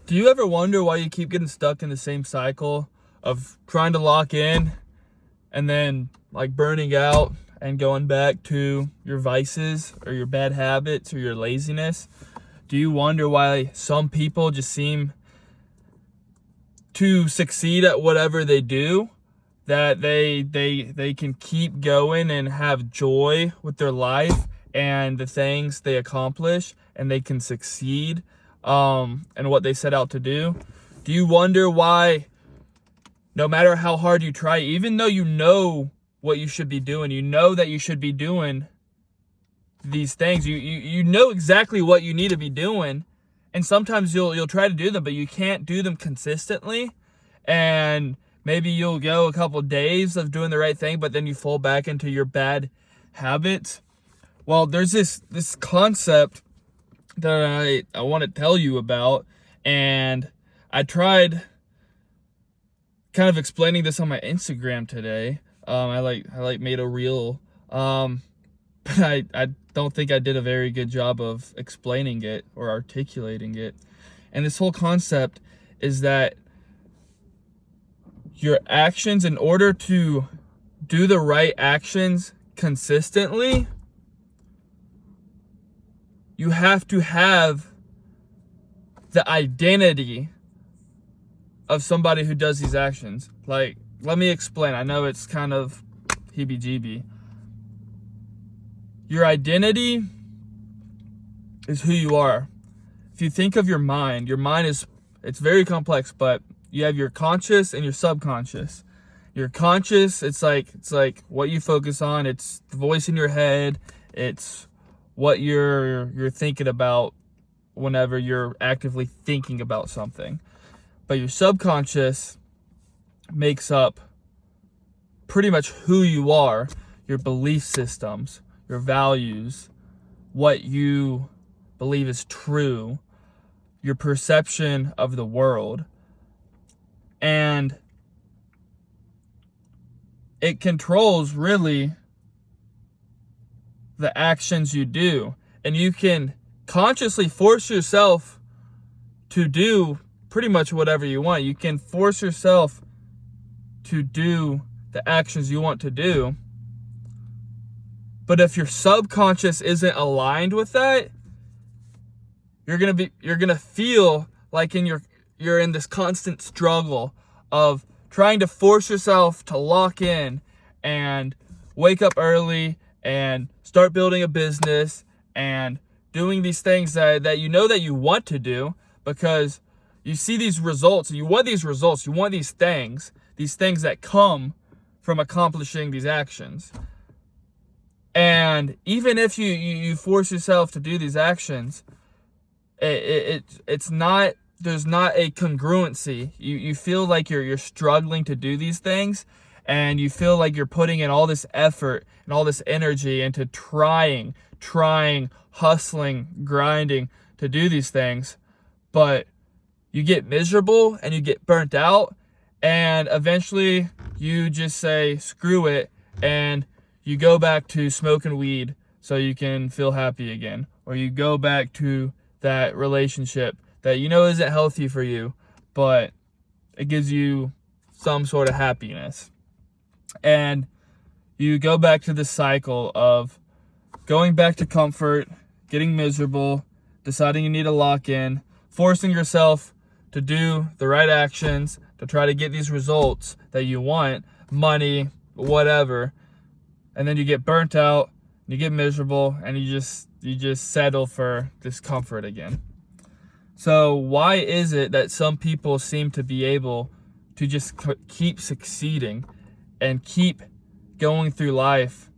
Do you ever wonder why you keep getting stuck in the same cycle of trying to lock in and then like burning out and going back to your vices or your bad habits or your laziness? Do you wonder why some people just seem to succeed at whatever they do, that they can keep going and have joy with their life and the things they accomplish, and they can succeed in what they set out to do? Do you wonder why no matter how hard you try, even though you know what you should be doing, you know that you should be doing these things, you know exactly what you need to be doing, and sometimes you'll try to do them, but you can't do them consistently, and maybe you'll go a couple days of doing the right thing, but then you fall back into your bad habits? Well, there's this concept that I want to tell you about, and I tried kind of explaining this on my Instagram today. I made a reel, but I don't think I did a very good job of explaining it or articulating it. And this whole concept is that your actions, in order to do the right actions consistently, you have to have the identity of somebody who does these actions. Like, let me explain. I know it's kind of heebie-jeebie. Your identity is who you are. If you think of your mind it's very complex, but you have your conscious and your subconscious. Your conscious, it's like what you focus on. It's the voice in your head. It's what you're thinking about whenever you're actively thinking about something. But your subconscious makes up pretty much who you are, your belief systems, your values, what you believe is true, your perception of the world. And it controls really the actions you do. And you can consciously force yourself to do pretty much whatever you want. You can force yourself to do the actions you want to do. But if your subconscious isn't aligned with that, you're gonna feel like you're in this constant struggle of trying to force yourself to lock in and wake up early and start building a business and doing these things that you know that you want to do, because you see these results, and you want these results, you want these things that come from accomplishing these actions. And even if you force yourself to do these actions, it's not, there's not a congruency. You feel like you're struggling to do these things, and you feel like you're putting in all this effort and all this energy into trying, hustling, grinding to do these things, but you get miserable and you get burnt out, and eventually you just say screw it, and you go back to smoking weed so you can feel happy again, or you go back to that relationship that you know isn't healthy for you, but it gives you some sort of happiness. And you go back to the cycle of going back to comfort, getting miserable, deciding you need to lock in, forcing yourself to do the right actions to try to get these results that you want, money, whatever. And then you get burnt out, you get miserable, and you just settle for discomfort again. So why is it that some people seem to be able to just keep succeeding and keep going through life,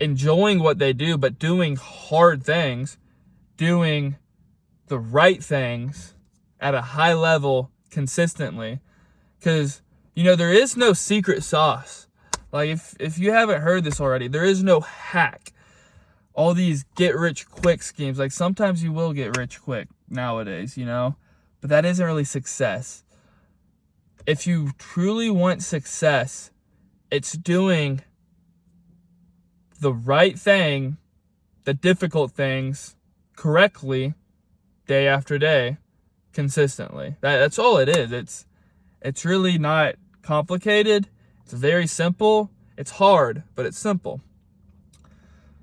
enjoying what they do, but doing hard things, doing the right things at a high level consistently? Because, there is no secret sauce. Like, if you haven't heard this already, there is no hack. All these get-rich-quick schemes, like, sometimes you will get rich quick nowadays, but that isn't really success. If you truly want success, it's doing the right thing, the difficult things, correctly, day after day, consistently. That's all it is. It's really not complicated. It's very simple. It's hard, but it's simple.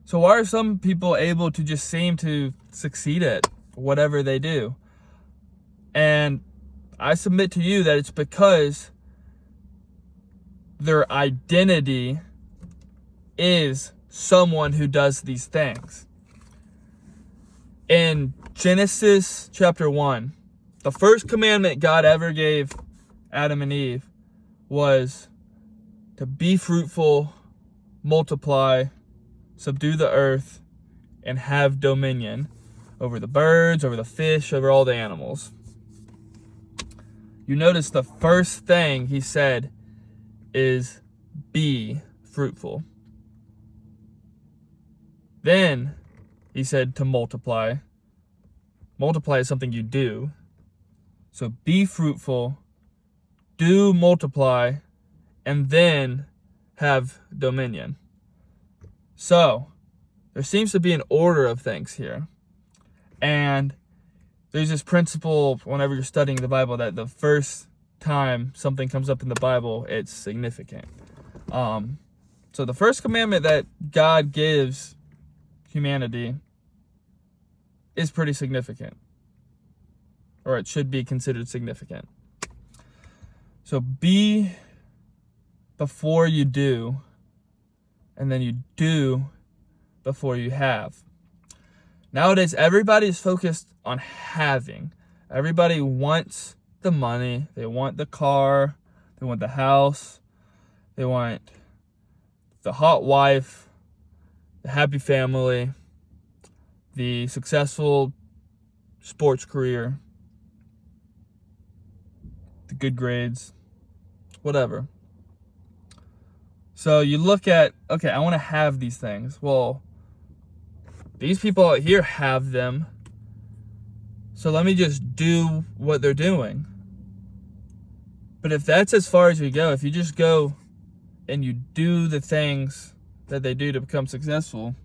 So why are some people able to just seem to succeed at whatever they do? And I submit to you that it's because their identity is someone who does these things. In Genesis chapter 1, the first commandment God ever gave Adam and Eve was to be fruitful, multiply, subdue the earth, and have dominion over the birds, over the fish, over all the animals. You notice the first thing he said is be fruitful. Then he said to multiply. Multiply is something you do. So be fruitful, do multiply, and then have dominion. So there seems to be an order of things here. And there's this principle whenever you're studying the Bible that the first time something comes up in the Bible, it's significant. So the first commandment that God gives humanity is pretty significant, or it should be considered significant. So be before you do, and then you do before you have. Nowadays, everybody's focused on having. Everybody wants the money. They want the car. They want the house. They want the hot wife, the happy family, the successful sports career, the good grades, whatever. So you look at, okay, I want to have these things. Well, these people out here have them. So let me just do what they're doing. But if that's as far as we go, if you just go and you do the things that they do to become successful,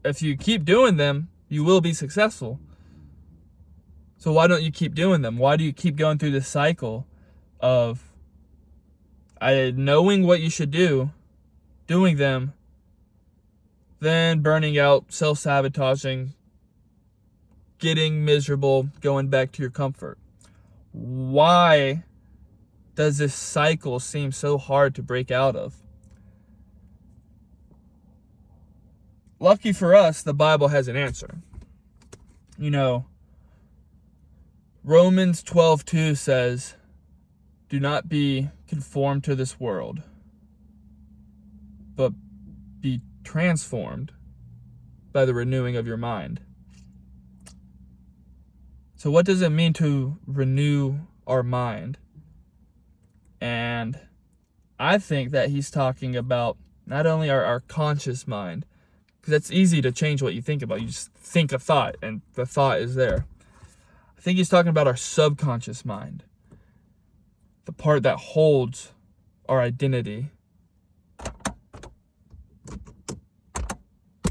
if you keep doing them, you will be successful. So why don't you keep doing them? Why do you keep going through this cycle of knowing what you should do, doing them, then burning out, self-sabotaging, getting miserable, going back to your comfort? Why does this cycle seem so hard to break out of? Lucky for us, the Bible has an answer. You know, Romans 12:2 says, do not be conformed to this world, but be transformed by the renewing of your mind. So what does it mean to renew our mind? And I think that he's talking about not only our conscious mind, because that's easy to change what you think about. You just think a thought, and the thought is there. I think he's talking about our subconscious mind, the part that holds our identity,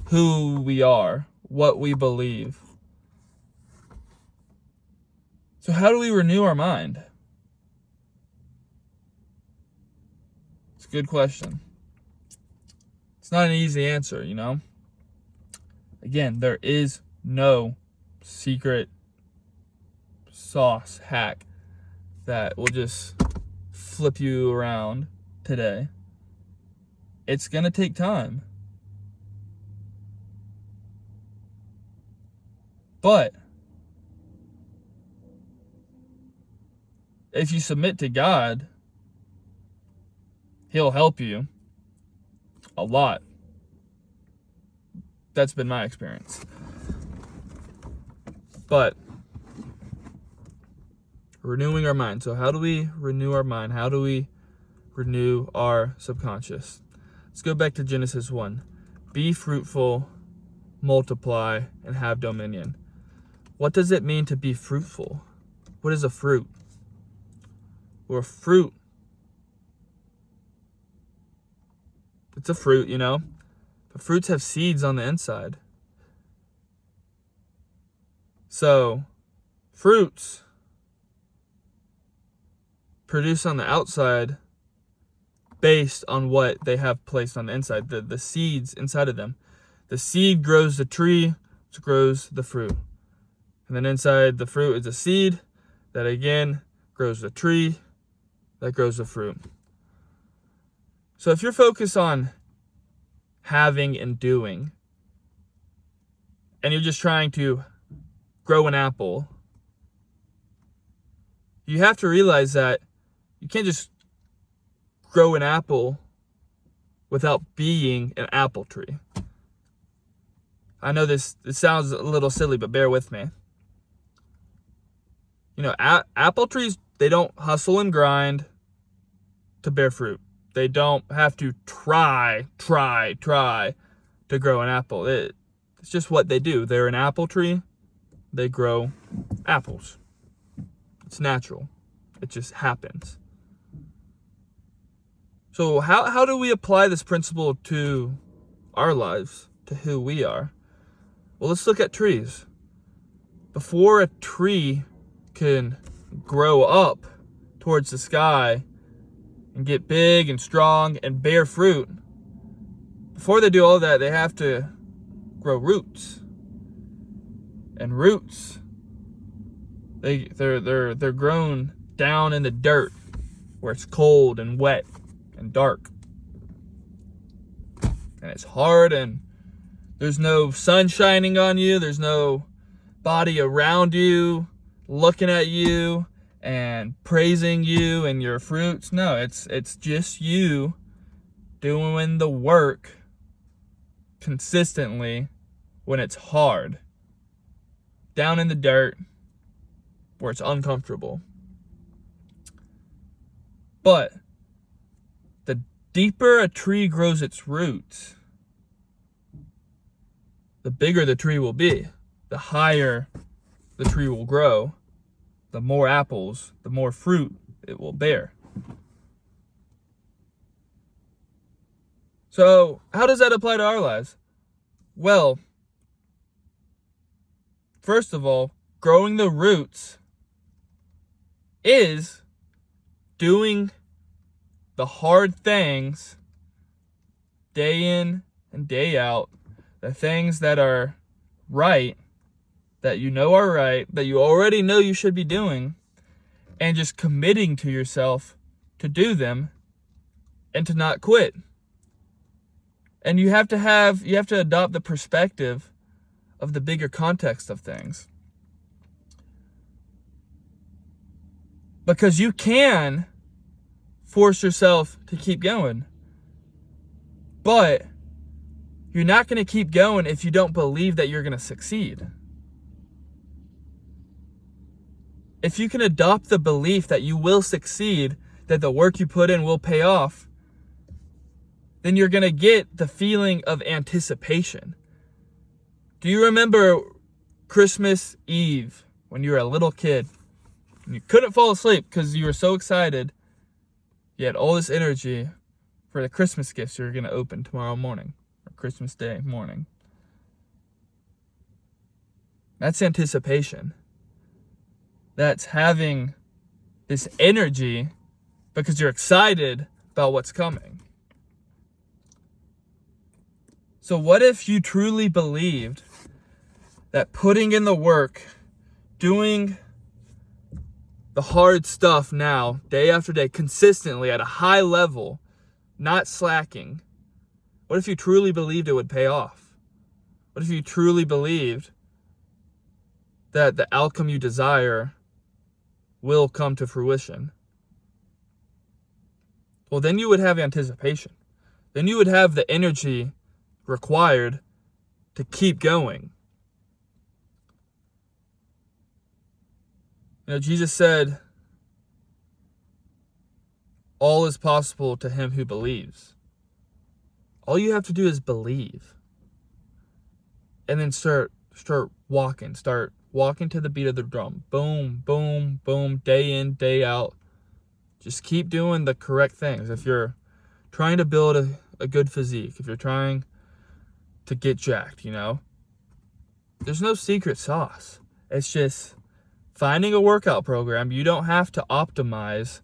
who we are, what we believe. So how do we renew our mind? It's a good question. It's not an easy answer, you know? Again, there is no secret sauce hack that will just flip you around today. It's going to take time. But if you submit to God, He'll help you a lot. That's been my experience. But renewing our mind. So how do we renew our mind? How do we renew our subconscious? Let's go back to Genesis 1. Be fruitful, multiply, and have dominion. What does it mean to be fruitful? What is a fruit? Well, a fruit, it's a fruit, you know. But fruits have seeds on the inside. So, fruits produce on the outside based on what they have placed on the inside, the seeds inside of them. The seed grows the tree, which grows the fruit. And then inside the fruit is a seed that again grows the tree that grows the fruit. So if you're focused on having and doing, and you're just trying to grow an apple, you have to realize that you can't just grow an apple without being an apple tree. I know this sounds a little silly, but bear with me. You know, apple trees, they don't hustle and grind to bear fruit. They don't have to try to grow an apple. It's just what they do. They're an apple tree. They grow apples. It's natural. It just happens. So how do we apply this principle to our lives, to who we are? Well, let's look at trees. Before a tree can grow up towards the sky and get big and strong and bear fruit, before they do all that, they have to grow roots. And roots, they're grown down in the dirt where it's cold and wet and dark. And it's hard, and there's no sun shining on you. There's no body around you looking at you and praising you and your fruits. No, it's just you doing the work consistently when it's hard, down in the dirt where it's uncomfortable. But the deeper a tree grows its roots, the bigger the tree will be. The higher the tree will grow, the more apples, the more fruit it will bear. So, how does that apply to our lives? Well, first of all, growing the roots is doing the hard things day in and day out, the things that are right, that you know are right, that you already know you should be doing, and just committing to yourself to do them and to not quit. And you have to adopt the perspective of the bigger context of things. Because you can force yourself to keep going. But you're not going to keep going if you don't believe that you're going to succeed. If you can adopt the belief that you will succeed, that the work you put in will pay off, then you're going to get the feeling of anticipation. Do you remember Christmas Eve when you were a little kid and you couldn't fall asleep because you were so excited? You had all this energy for the Christmas gifts you were going to open tomorrow morning, or Christmas Day morning. That's anticipation. That's having this energy because you're excited about what's coming. So what if you truly believed that putting in the work, doing the hard stuff now, day after day, consistently at a high level, not slacking, what if you truly believed it would pay off? What if you truly believed that the outcome you desire will come to fruition? Well, then you would have anticipation. Then you would have the energy required to keep going. You know, Jesus said, all is possible to him who believes. All you have to do is believe. And then start walking. Start walking to the beat of the drum. Boom, boom, boom, day in, day out. Just keep doing the correct things. If you're trying to build a good physique, if you're trying to get jacked, you know, there's no secret sauce. It's just finding a workout program. You don't have to optimize.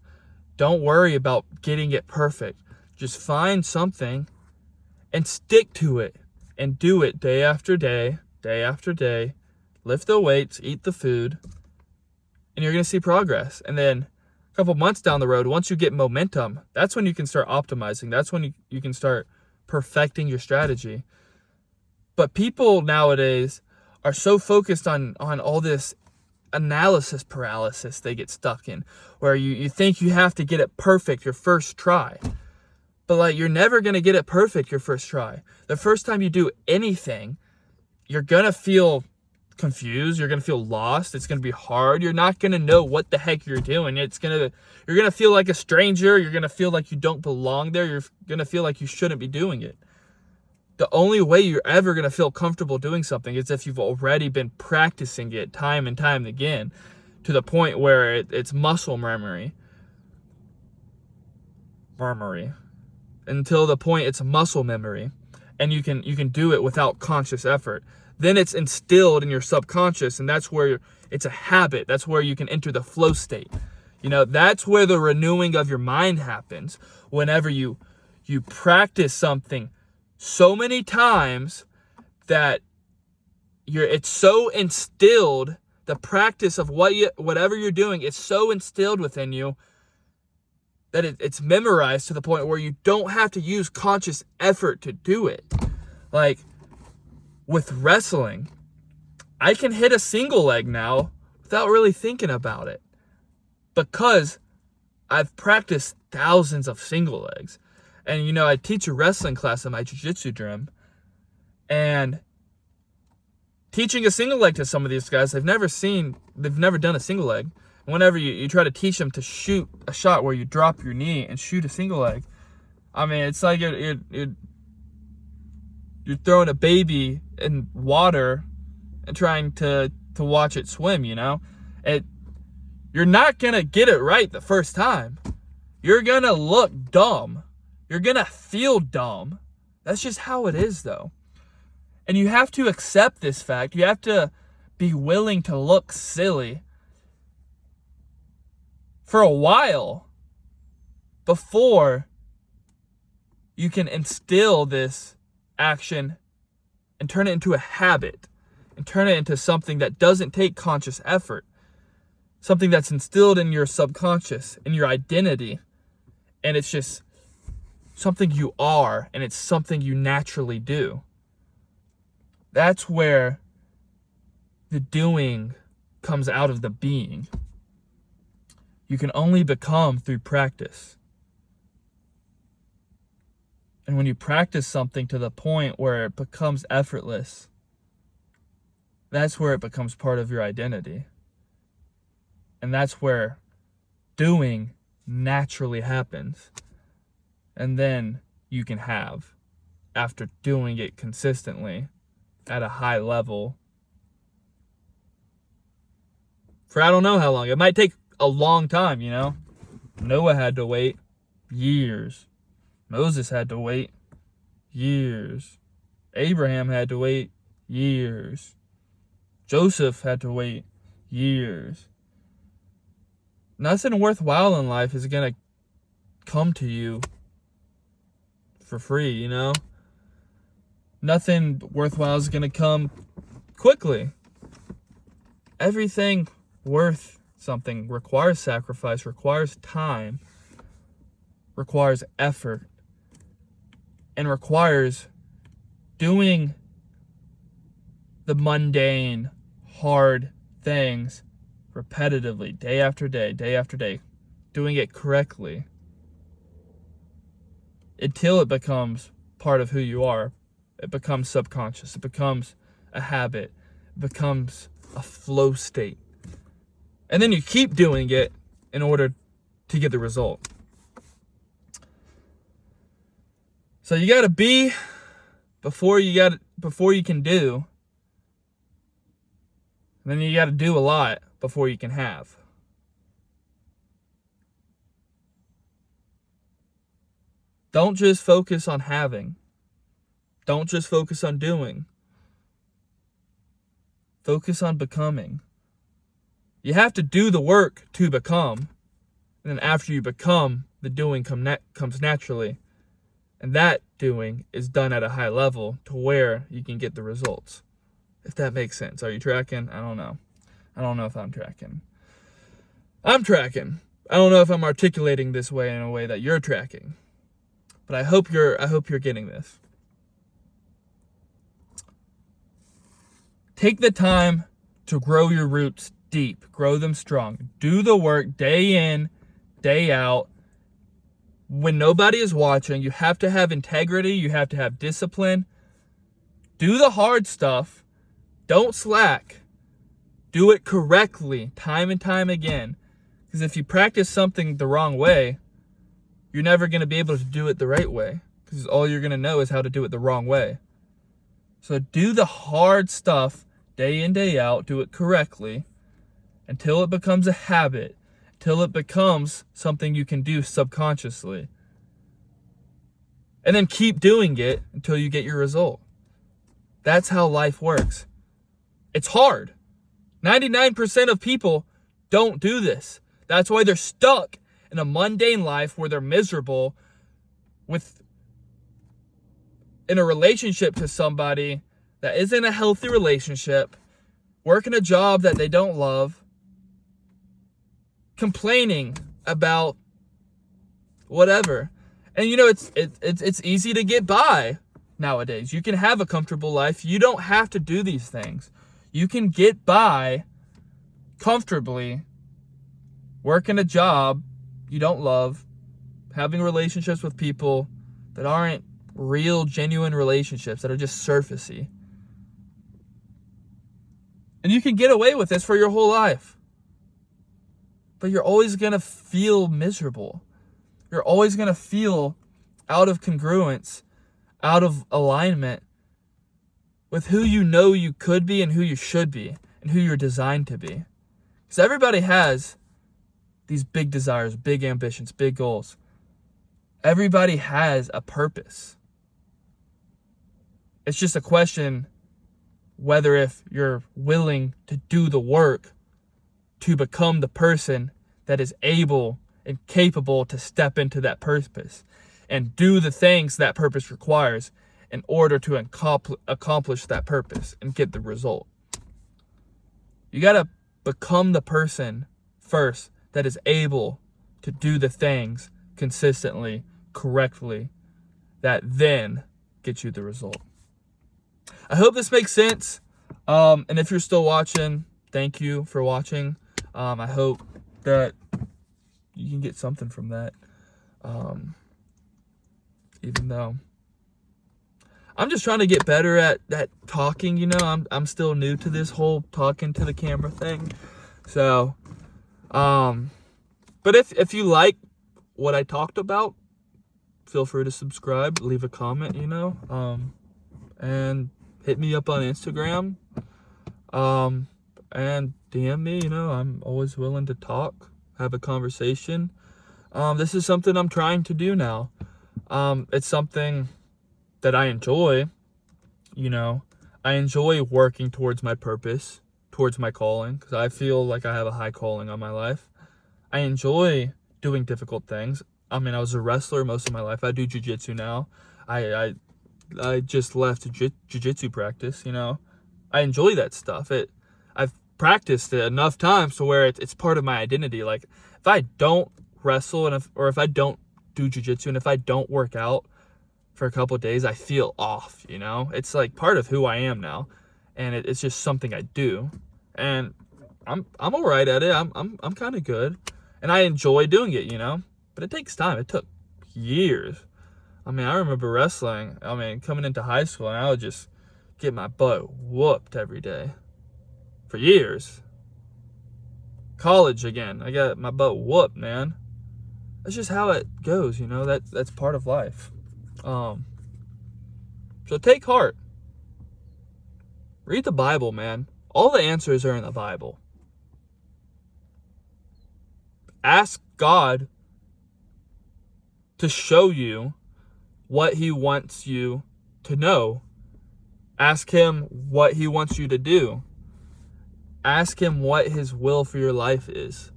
Don't worry about getting it perfect. Just find something and stick to it and do it day after day, day after day. Lift the weights, eat the food, and you're going to see progress. And then a couple months down the road, once you get momentum, that's when you can start optimizing. That's when you can start perfecting your strategy. But people nowadays are so focused on all this analysis paralysis they get stuck in, where you think you have to get it perfect your first try. But like, you're never going to get it perfect your first try. The first time you do anything, you're going to feel confused. You're going to feel lost. It's going to be hard. You're not going to know what the heck you're doing. You're going to feel like a stranger. You're going to feel like you don't belong there. You're going to feel like you shouldn't be doing it. The only way you're ever going to feel comfortable doing something is if you've already been practicing it time and time again to the point where it's muscle memory. Until the point it's muscle memory, and you can do it without conscious effort. Then it's instilled in your subconscious, and that's where it's a habit. That's where you can enter the flow state. That's where the renewing of your mind happens. Whenever you practice something so many times that it's so instilled, the practice of whatever you're doing, it's so instilled within you that it's memorized to the point where you don't have to use conscious effort to do it. Like with wrestling, I can hit a single leg now without really thinking about it, because I've practiced thousands of single legs. And, I teach a wrestling class at my jiu-jitsu gym. And teaching a single leg to some of these guys, they've never done a single leg. Whenever you try to teach them to shoot a shot where you drop your knee and shoot a single leg, I mean, it's like you're throwing a baby in water and trying to watch it swim, You're not going to get it right the first time. You're going to look dumb. You're going to feel dumb. That's just how it is, though. And you have to accept this fact. You have to be willing to look silly for a while before you can instill this action and turn it into a habit and turn it into something that doesn't take conscious effort, something that's instilled in your subconscious, in your identity, and it's just something you are, and it's something you naturally do. That's where the doing comes out of the being. You can only become through practice. And when you practice something to the point where it becomes effortless, that's where it becomes part of your identity. And that's where doing naturally happens. And then you can have, after doing it consistently at a high level, for I don't know how long. It might take a long time, Noah had to wait years. Moses had to wait years. Abraham had to wait years. Joseph had to wait years. Nothing worthwhile in life is going to come to you for free, Nothing worthwhile is going to come quickly. Everything worth something requires sacrifice, requires time, requires effort, and requires doing the mundane, hard things repetitively, day after day, day after day, doing it correctly, until it becomes part of who you are. It becomes subconscious. It becomes a habit. It becomes a flow state. And then you keep doing it in order to get the result. So you got to be before you can do. And then you got to do a lot before you can have. Don't just focus on having. Don't just focus on doing. Focus on becoming. You have to do the work to become. And then after you become, the doing comes naturally. And that doing is done at a high level to where you can get the results. If that makes sense. Are you tracking? I don't know. I don't know if I'm tracking. I'm tracking. I don't know if I'm articulating this way in a way that you're tracking. But I hope you're getting this. Take the time to grow your roots deep. Grow them strong. Do the work day in, day out. When nobody is watching, you have to have integrity. You have to have discipline. Do the hard stuff. Don't slack. Do it correctly, time and time again. Because if you practice something the wrong way, you're never going to be able to do it the right way. Because all you're going to know is how to do it the wrong way. So do the hard stuff day in, day out. Do it correctly until it becomes a habit. Till it becomes something you can do subconsciously. And then keep doing it until you get your result. That's how life works. It's hard. 99% of people don't do this. That's why they're stuck in a mundane life where they're miserable in a relationship to somebody that isn't a healthy relationship, working a job that they don't love, complaining about whatever. And it's easy to get by nowadays. You can have a comfortable life. You don't have to do these things. You can get by comfortably working a job you don't love, having relationships with people that aren't real, genuine relationships, that are just surfacey. And you can get away with this for your whole life. But you're always going to feel miserable. You're always going to feel out of congruence, out of alignment with who you know you could be and who you should be and who you're designed to be. Because everybody has these big desires, big ambitions, big goals. Everybody has a purpose. It's just a question whether if you're willing to do the work to become the person that is able and capable to step into that purpose and do the things that purpose requires in order to accomplish that purpose and get the result. You got to become the person first that is able to do the things consistently, correctly, that then gets you the result. I hope this makes sense. And if you're still watching, thank you for watching. I hope that you can get something from that. Even though I'm just trying to get better at talking, I'm still new to this whole talking to the camera thing. So, but if you like what I talked about, feel free to subscribe, leave a comment, and hit me up on Instagram, and DM me, I'm always willing to talk, have a conversation. This is something I'm trying to do now. It's something that I enjoy, I enjoy working towards my purpose, towards my calling, because I feel like I have a high calling on my life. I enjoy doing difficult things. I was a wrestler most of my life. I do jiu-jitsu now. I just left jiu-jitsu practice, I enjoy that stuff. I've practiced it enough times to where it's part of my identity. Like, if I don't wrestle or if I don't do jiu-jitsu and if I don't work out for a couple of days, I feel off, It's like part of who I am now. And it's just something I do. And I'm all right at it. I'm kind of good. And I enjoy doing it, But it takes time. It took years. I remember wrestling. Coming into high school, and I would just get my butt whooped every day for years. College again, I got my butt whooped, man. That's just how it goes, That's part of life. So take heart. Read the Bible, man. All the answers are in the Bible. Ask God to show you what He wants you to know. Ask Him what He wants you to do. Ask him what his will for your life is.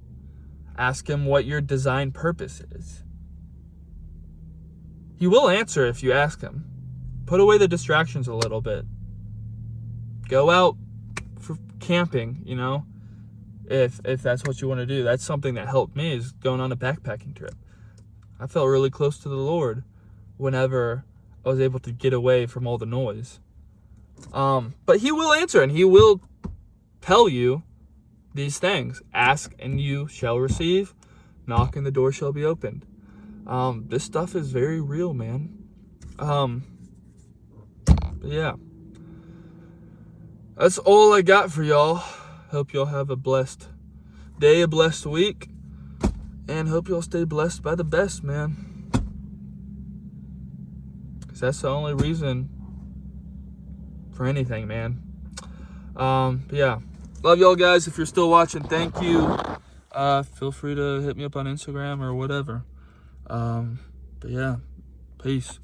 Ask him what your design purpose is. He will answer if you ask him. Put away the distractions a little bit. Go out for camping, you know, if that's what you want to do. That's something that helped me, is going on a backpacking trip. I felt really close to the Lord whenever I was able to get away from all the noise. But he will answer, and he will tell you these things. Ask and you shall receive. Knock and the door shall be opened. This stuff is very real, man. But yeah. That's all I got for y'all. Hope y'all have a blessed day, a blessed week. And hope y'all stay blessed by the best, man. Because that's the only reason for anything, man. But yeah. Love y'all guys. If you're still watching, thank you. Feel free to hit me up on Instagram or whatever. But yeah. Peace.